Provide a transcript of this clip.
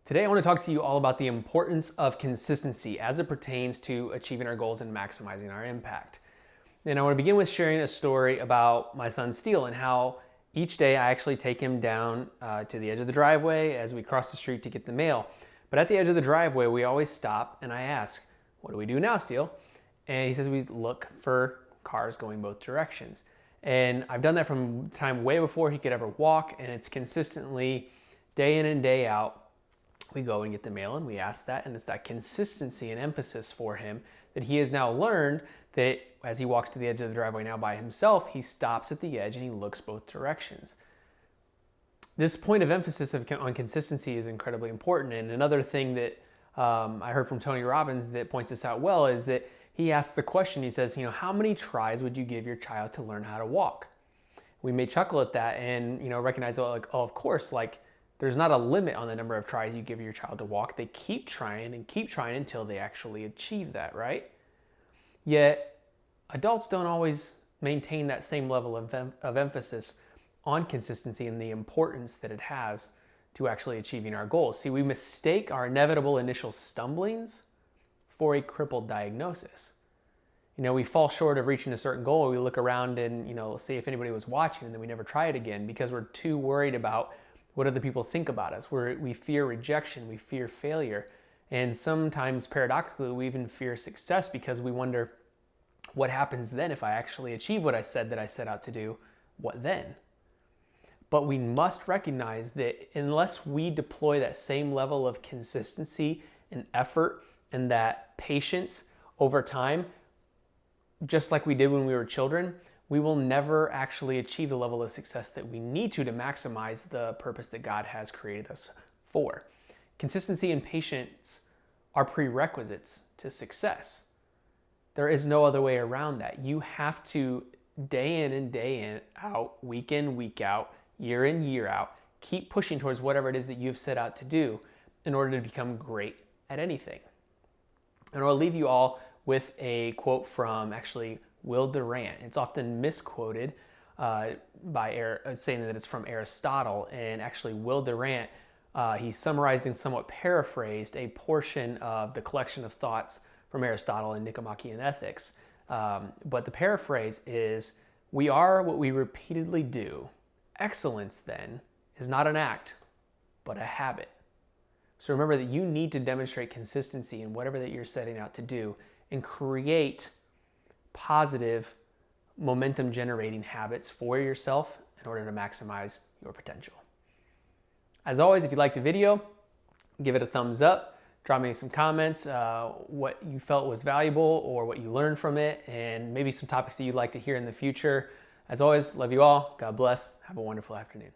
Today, I want to talk to you all about the importance of consistency as it pertains to achieving our goals and maximizing our impact. And I want to begin with sharing a story about my son Steele and how each day I actually take him down to the edge of the driveway as we cross the street to get the mail. But at the edge of the driveway, we always stop and I ask, "What do we do now, Steele?" And he says, "We look for cars going both directions." And I've done that from time way before he could ever walk, and it's consistently day in and day out. We go and get the mail and we ask that, and it's that consistency and emphasis for him that he has now learned that as he walks to the edge of the driveway now by himself, he stops at the edge and he looks both directions. This point of emphasis on consistency is incredibly important. And another thing that I heard from Tony Robbins that points this out well is that he asks the question, he says, how many tries would you give your child to learn how to walk? We may chuckle at that and, recognize, oh, of course, there's not a limit on the number of tries you give your child to walk. They keep trying until they actually achieve that, right? Yet, adults don't always maintain that same level of emphasis on consistency and the importance that it has to actually achieving our goals. See, we mistake our inevitable initial stumblings for a crippled diagnosis. We fall short of reaching a certain goal. We look around and, see if anybody was watching, and then we never try it again because we're too worried about what other people think about us. We fear rejection, we fear failure, and sometimes paradoxically we even fear success because we wonder, what happens then if I actually achieve what I said that I set out to do? What then? But we must recognize that unless we deploy that same level of consistency and effort and that patience over time, just like we did when we were children, we will never actually achieve the level of success that we need to maximize the purpose that God has created us for. Consistency and patience are prerequisites to success. There is no other way around that. You have to, day in and day out, week in, week out, year in, year out, keep pushing towards whatever it is that you've set out to do in order to become great at anything. And I'll leave you all with a quote from Will Durant. It's often misquoted by saying that it's from Aristotle, and actually Will Durant, he summarized and somewhat paraphrased a portion of the collection of thoughts from Aristotle in Nicomachean Ethics. But the paraphrase is, "We are what we repeatedly do. Excellence, then, is not an act, but a habit." So remember that you need to demonstrate consistency in whatever that you're setting out to do and create positive momentum generating habits for yourself in order to maximize your potential. As always, if you liked the video, give it a thumbs up, drop me some comments, what you felt was valuable or what you learned from it, and maybe some topics that you'd like to hear in the future. As always, love you all. God bless. Have a wonderful afternoon.